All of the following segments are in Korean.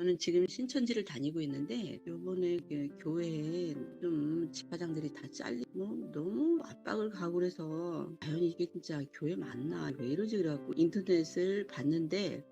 저는 지금 신천지를 다니고 있는데 요번에 교회에 좀 집사장들이 다 잘리고 너무 압박을 가고 그래서 과연 이게 진짜 교회 맞나 왜 이러지 그래갖고 인터넷을 봤는데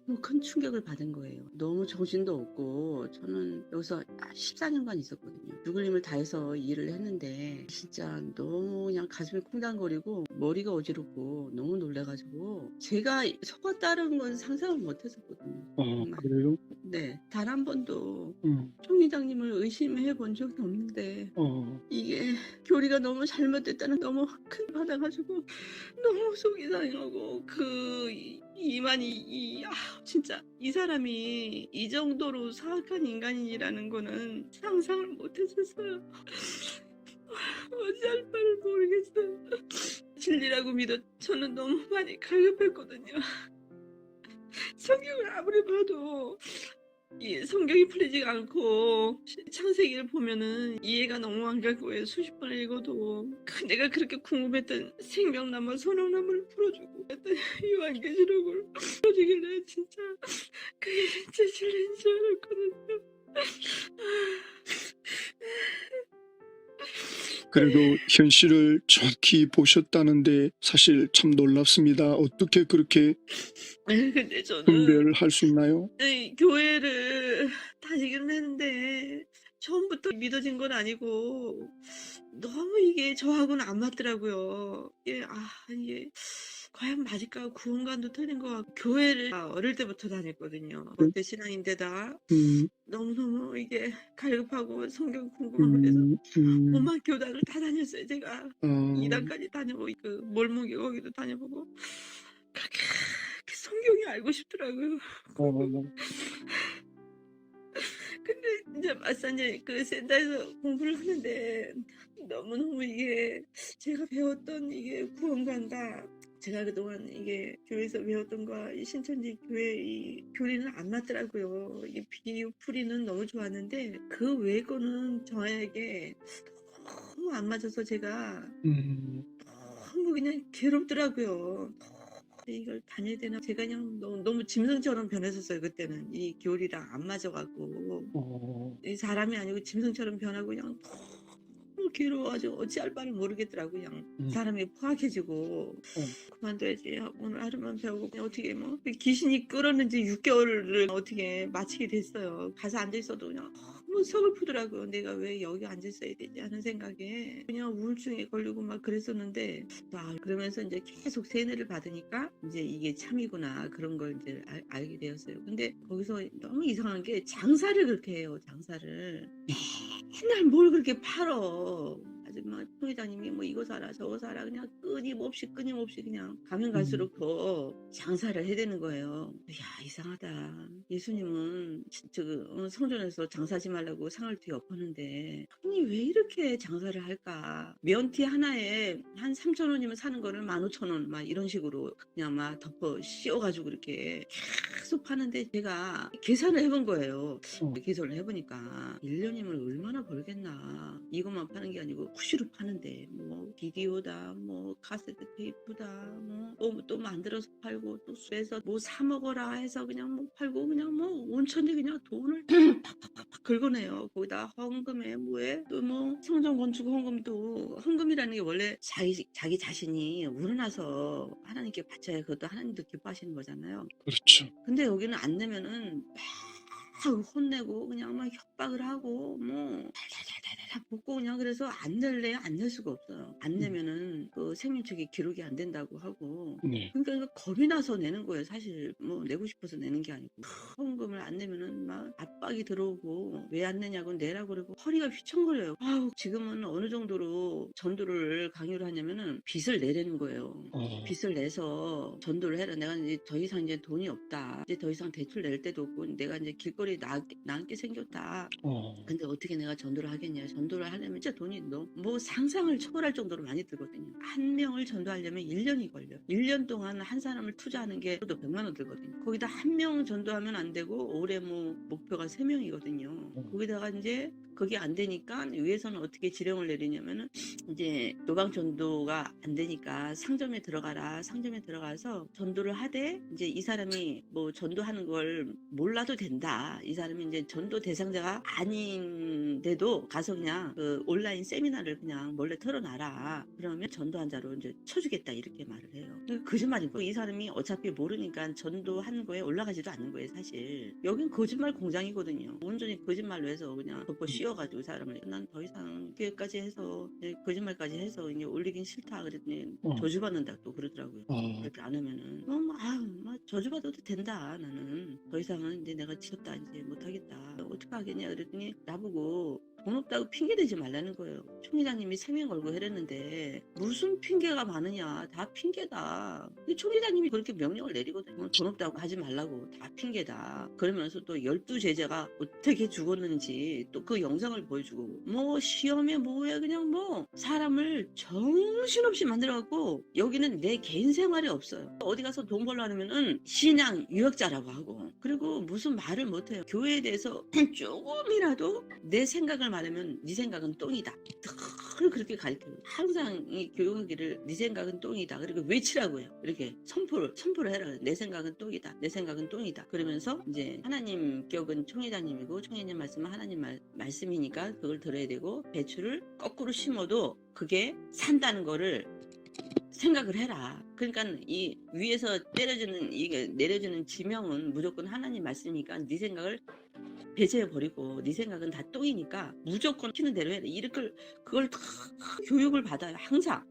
너무 큰 충격을 받은 거예요. 너무 정신도 없고 저는 여기서 14년간 있었거든요. 죽을 힘을 다해서 일을 했는데 진짜 너무 그냥 가슴이 콩당거리고 머리가 어지럽고 너무 놀래가지고 제가 속았다는 건 상상을 못 했었거든요. 정말. 그래요? 네, 단 한 번도 음, 총회장님을 의심해 본 적이 없는데 어, 이게 교리가 너무 잘못됐다는 너무 큰 받아가지고 너무 속이 상하고 진짜 이 사람이 이 정도로 사악한 인간이라는 거는 상상을 못했었어요. 어찌할 바를 모르겠어요. 진리라고 믿어 저는 너무 많이 갈급했거든요. 성경을 아무리 봐도 이 성경이 풀리지가 않고 창세기를 보면은 이해가 너무 안 가고 왜 수십 번을 읽어도 내가 그렇게 궁금했던 생명나무 소명나무를 풀어주고 했던 요한계시록을 풀어주길래 진짜 그게 진짜 진리인 줄 알았거든요. 그래도 현실을 정확히 보셨다는데 사실 참 놀랍습니다. 어떻게 그렇게 근데 저는 분별할 수 있나요? 교회를 다니기는 했는데 처음부터 믿어진 건 아니고 너무 이게 저하고는 안 맞더라고요. 이게 과연 맞을까? 구원관도 틀린 것 같고 교회를 어릴 때부터 다녔거든요. 네. 롯데 신앙인데다 음, 너무너무 이게 갈급하고 성경 공부하고 그래서 음, 음, 온갖 교단을 다 다녔어요. 제가 어, 2단까지 다녀보고 그 몰목이 거기도 다녀보고 그렇게 성경이 알고 싶더라고요. 어, 근데 이제 막상 이제 그 센터에서 공부를 하는데 너무너무 이게 제가 배웠던 이게 구원관과 제가 그동안 이게 교회에서 배웠던 거와 이 신천지 교회 이 교리는 안 맞더라고요. 이 비유풀이는 너무 좋았는데 그 외의 거는 저에게 너무 안 맞아서 제가 음, 너무 그냥 괴롭더라고요. 이걸 다녀야 되나? 제가 그냥 너무 짐승처럼 변했었어요. 그때는 이 교리랑 안 맞아갖고 어, 이 사람이 아니고 짐승처럼 변하고 그냥 너무 괴로워가지고 어찌할 바를 모르겠더라고. 그냥 음, 사람이 포악해지고 어, 그만둬야지. 오늘 하루만 배우고 그냥 어떻게 뭐 귀신이 끌었는지 6개월을 어떻게 마치게 됐어요. 가서 앉아있어도 그냥 너무 서글프더라고요. 내가 왜 여기 앉아있어야 되지 하는 생각에 그냥 우울증에 걸리고 막 그랬었는데 그러면서 이제 계속 세뇌를 받으니까 이제 이게 참이구나 그런 걸 이제 알게 되었어요. 근데 거기서 너무 이상한 게 장사를 그렇게 해요. 장사를 맨날 뭘 그렇게 팔어. 아줌마 통회장님이 뭐 이거 사라 저거 사라 그냥 끊임없이 그냥 가면 음, 갈수록 더 장사를 해야 되는 거예요. 야 이상하다. 예수님은 성전에서 장사하지 말라고 상을 뒤에 엎었는데 아니 왜 이렇게 장사를 할까. 면티 하나에 한 3,000원이면 사는 거를 15,000원 막 이런 식으로 그냥 막 덮어 씌워가지고 이렇게 계속 파는데 제가 계산을 해본 거예요. 어, 계산을 해보니까 1년이면 얼마나 벌겠나. 이것만 파는 게 아니고 푸시로 파는데 뭐 비디오다 뭐 카세트 테이프다 뭐 또 만들어서 팔고 또 쇠서 뭐 사 먹어라 해서 그냥 뭐 팔고 그냥 뭐 온천지 그냥 돈을 팍팍팍팍 긁어내요. 거기다 헌금에 뭐에 또 뭐 성전 건축 헌금도 헌금이라는 게 원래 자기 자신이 우러나서 하나님께 바쳐야 그것도 하나님도 기뻐하시는 거잖아요. 그렇죠. 근데 여기는 안 내면은 막 혼내고 그냥 막 협박을 하고 뭐 달달달달달 볶고 그냥 그래서 안 낼래 안 낼 수가 없어요. 안 음, 내면은 그 생명책이 기록이 안 된다고 하고 네. 그러니까 겁이 나서 내는 거예요. 사실 뭐 내고 싶어서 내는 게 아니고 헌금을 안 내면은 막 압박이 들어오고 왜 안 내냐고 내라고 그러고 허리가 휘청거려요. 아우 지금은 어느 정도로 전도를 강요를 하냐면은 빚을 내라는 거예요. 어, 빚을 내서 전도를 해라. 내가 이제 더 이상 이제 돈이 없다. 이제 더 이상 대출 낼 데도 없고 내가 이제 길거리에 나앉게 생겼다. 어, 근데 어떻게 내가 전도를 하겠냐. 예, 전도를 하려면 진짜 돈이 뭐 상상을 초월할 정도로 많이 들거든요. 한 명을 전도하려면 1년이 걸려. 1년 동안 한 사람을 투자하는 게 또 100만 원 들거든요. 거기다 한 명 전도하면 안 되고 올해 뭐 목표가 3명이거든요. 거기다가 이제 그게 안 되니까 위에서는 어떻게 지령을 내리냐면은 이제 노방 전도가 안 되니까 상점에 들어가라. 상점에 들어가서 전도를 하되 이제 이 사람이 뭐 전도하는 걸 몰라도 된다. 이 사람이 이제 전도 대상자가 아닌데도 가서 그냥 그 온라인 세미나를 그냥 몰래 털어놔라. 그러면 전도환자로 이제 쳐주겠다 이렇게 말을 해요. 거짓말인 거예요. 이 사람이 어차피 모르니까 전도한 거에 올라가지도 않는 거예요, 사실. 여긴 거짓말 공장이거든요. 온전히 거짓말로 해서 그냥 덮어 씌워가지고 사람을 난 더 이상 기회까지 해서 거짓말까지 해서 이제 올리긴 싫다 그랬더니 저주받는다 또 그러더라고요. 그렇게 안 하면은 저주받아도 된다. 나는 더 이상은 이제 내가 지겹다 이제 못하겠다. 어떻게 하겠냐 그랬더니 나보고 돈 없다고 핑계 대지 말라는 거예요. 총회장님이 세명 걸고 해랬는데 무슨 핑계가 많으냐. 다 핑계다. 근데 총회장님이 그렇게 명령을 내리거든요. 돈 없다고 하지 말라고. 다 핑계다. 그러면서 또 12제자가 어떻게 죽었는지 또 그 영상을 보여주고 뭐 시험에 뭐에 그냥 뭐 사람을 정신없이 만들어갖고 여기는 내 개인 생활이 없어요. 어디 가서 돈 벌려 하면은 신앙 유역자라고 하고 그리고 무슨 말을 못해요. 교회에 대해서 조금이라도 내 생각을 말하면 네 생각은 똥이다. 늘 그렇게 가르쳐요. 항상 이 교육하기를 네 생각은 똥이다. 그리고 외치라고 해요. 이렇게 선포를 해라. 내 생각은 똥이다. 내 생각은 똥이다. 그러면서 이제 하나님 격은 총회장님이고 총회장 말씀은 하나님 말씀이니까 그걸 들어야 되고 배추를 거꾸로 심어도 그게 산다는 거를 생각을 해라. 그러니까 이 위에서 때려주는 이게 내려주는 지명은 무조건 하나님 말씀이니까 네 생각을 배제해 버리고 네 생각은 다 똥이니까 무조건 시키는 대로 해라. 이렇게 그걸 다 교육을 받아요. 항상.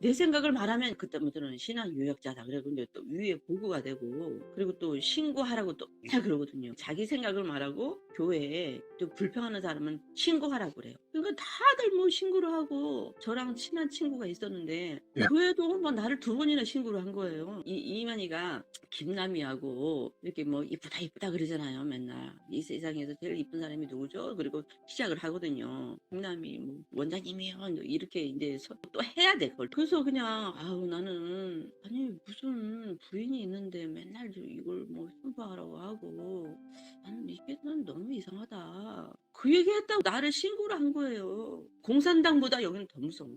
내 생각을 말하면 그때부터는 신앙 유역자다. 그리고 이제 또 위에 보고가 되고 그리고 또 신고하라고 또 그러거든요. 자기 생각을 말하고 교회에 또 불평하는 사람은 신고하라고 그래요. 그러니까 다들 뭐 신고를 하고 저랑 친한 친구가 있었는데 교회도 뭐 나를 2번이나 신고를 한 거예요. 이만희가 김남희하고 이렇게 뭐 이쁘다 그러잖아요. 맨날 이 세상에서 제일 이쁜 사람이 누구죠? 그리고 시작을 하거든요. 김남희 뭐 원장님이요. 이렇게 이제 또 해야 돼 그걸. 그래서 그냥 나는 아니 무슨 부인이 있는데 맨날 이걸 뭐 신고하라고 하고 나는 이게 난 너무 이상하다. 그 얘기했다고 나를 신고를 한 거예요. 공산당보다 여기는 더 무서워.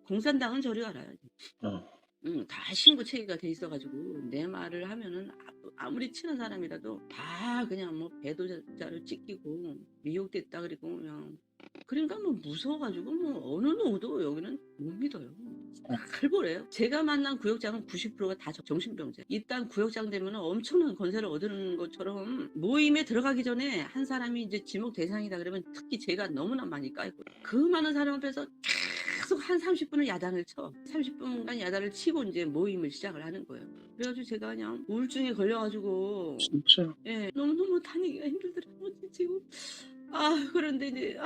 공산당은 저리 가라. 다 신고 체계가 돼 있어가지고 내 말을 하면은 아무리 친한 사람이라도 다 그냥 뭐 배도자를 찍히고 미혹됐다 그리고 그냥 그러니까 뭐 무서워가지고 뭐 어느 누구도 여기는 못 믿어요. 칼보래요. 제가 만난 구역장은 90%가 다 정신병자. 일단 구역장 되면 엄청난 권세를 얻는 것처럼 모임에 들어가기 전에 한 사람이 이제 지목 대상이다 그러면 특히 제가 너무나 많이 까이고 그 많은 사람 앞에서 계속 한 30분을 야단을 쳐. 30분간 야단을 치고 이제 모임을 시작을 하는 거예요. 그래가지고 제가 그냥 우울증에 걸려가지고 진짜. 예, 너무너무 다니기가 힘들더라고요. 지금 그런데 이제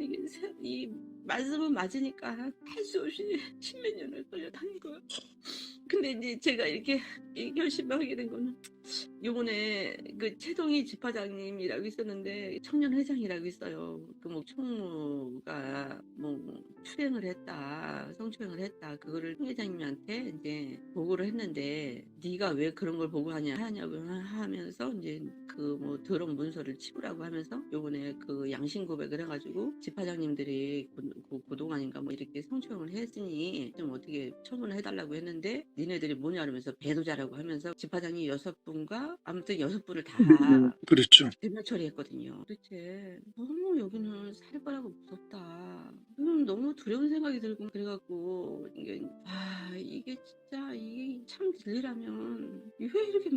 이게 이 말씀은 맞으니까 할 수 없이 10몇 년을 걸려 다닌 거예요. 근데 이제 제가 이렇게 결심을 하게 된 거는 요번에 그 최동희 집화장님이라고 있었는데 청년회장이라고 있어요. 그 뭐 총무가 뭐 추행을 했다, 성추행을 했다. 그거를 회장님한테 이제 보고를 했는데 네가 왜 그런 걸 하냐고 하면서 이제 그 뭐 더러운 문서를 치우라고 하면서 요번에 그 양심 고백을 해가지고 집화장님들이 그동안인가 뭐 이렇게 성추행을 했으니 좀 어떻게 처분을 해달라고 했는데 니네들이 뭐냐 그러면서 배도자라고 하면서 집화장이 6분과 아무튼 6분을 다 그렇죠. 대면 처리했거든요. 도대체 너무 여기는 살 거라고 무섭다. 너무 두려운 생각이 들고 그래갖고 이게 진짜 이게 참 진리라면 왜 이렇게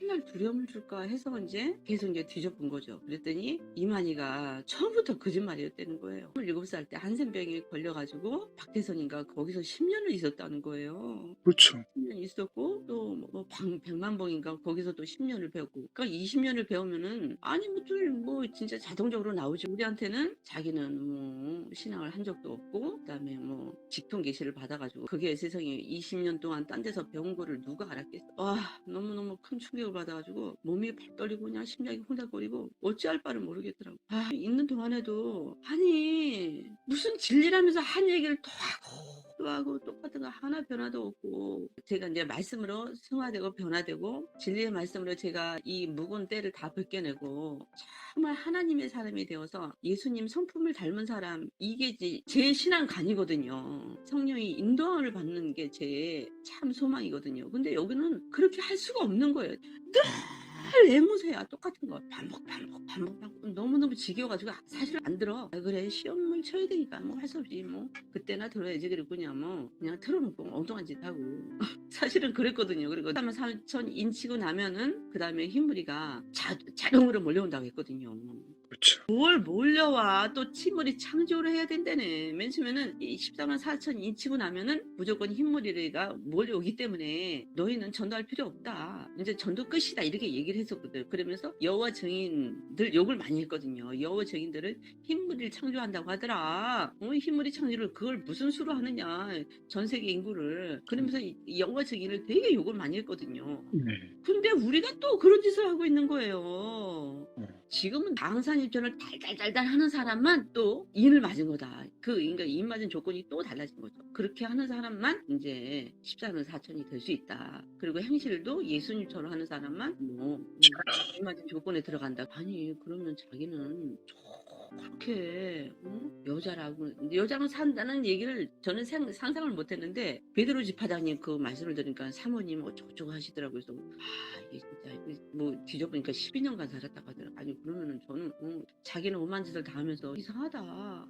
맨날 두려움을 줄까 해서 이제 계속 이제 뒤져본 거죠. 그랬더니 이만희가 처음부터 거짓말이었다는 거예요. 27살 때 한센병에 걸려가지고 박태선인가 거기서 10년을 있었다는 거예요. 그렇죠. 10년 있었고 또 뭐 백만봉인가 거기서 또 10년을 배웠고, 그러니까 20년을 배우면은 아니 뭐 진짜 자동적으로 나오지. 우리한테는 자기는 뭐 신앙을 한 적도 없고, 그다음에 뭐 직통 계시를 받아가지고 그게 세상에 20년 동안 딴 데서 배운 거를 누가 알았겠어. 와, 너무너무 큰 충격을 받아가지고 몸이 발 떨리고 그냥 심장이 혼닥거리고 어찌할 바를 모르겠더라고. 아, 있는 동안에도 아니 무슨 진리라면서 한 얘기를 또 하고 똑같은 거 하나 변화도 없고, 제가 이제 말씀으로 승화되고 변화되고 진리의 말씀으로 제가 이 묵은 때를 다 벗겨내고 정말 하나님의 사람이 되어서 예수님 성품을 닮은 사람, 이게 제 신앙관이거든요. 성령이 인도함을 받는 게 제 참 소망이거든요. 근데 여기는 그렇게 할 수가 없는 거예요. 늘 애무새야. 똑같은 거 반복 너무너무 지겨워가지고 사실 안 들어. 아, 그래 시험을 쳐야 되니까 뭐 할 수 없이 뭐 그때나 들어야지. 그리고 그냥 틀어놓고 엉뚱한 짓 하고 사실은 그랬거든요. 그리고 3천 인치고 나면은 그 다음에 흰무리가 자동으로 몰려온다고 했거든요. 그렇죠. 뭘 몰려와. 또 침물이 창조를 해야 된다네. 맨 처음에는 14만 4천 인치고 나면은 무조건 흰무리가 몰려오기 때문에 너희는 전도할 필요 없다. 이제 전도 끝이다. 이렇게 얘기를 했었거든. 그러면서 여호와 증인들 욕을 많이 했거든요. 여호와 증인들은 흰무리를 창조한다고 하더라. 흰무리 창조를 그걸 무슨 수로 하느냐. 전 세계 인구를. 그러면서 여호와 증인을 되게 욕을 많이 했거든요. 네. 근데 우리가 또 그런 짓을 하고 있는 거예요. 지금은 방산 입전을 달달달달 하는 사람만 또 인을 맞은 거다. 그러니까 인 맞은 조건이 또 달라진 거죠. 그렇게 하는 사람만 이제 14는 4천이 될 수 있다. 그리고 행실도 예수님처럼 하는 사람만 인 맞은 조건에 들어간다. 아니 그러면 자기는 그렇게 여자랑 산다는 얘기를 저는 상상을 못했는데, 베드로 집사장님 그 말씀을 들으니까 사모님 어쩌고저쩌고 하시더라고요. 그래서 이게 진짜 뭐 뒤져보니까 12년간 살았다고 하더라고요. 아니 그러면은 저는 자기는 오만 짓을 다 하면서 이상하다.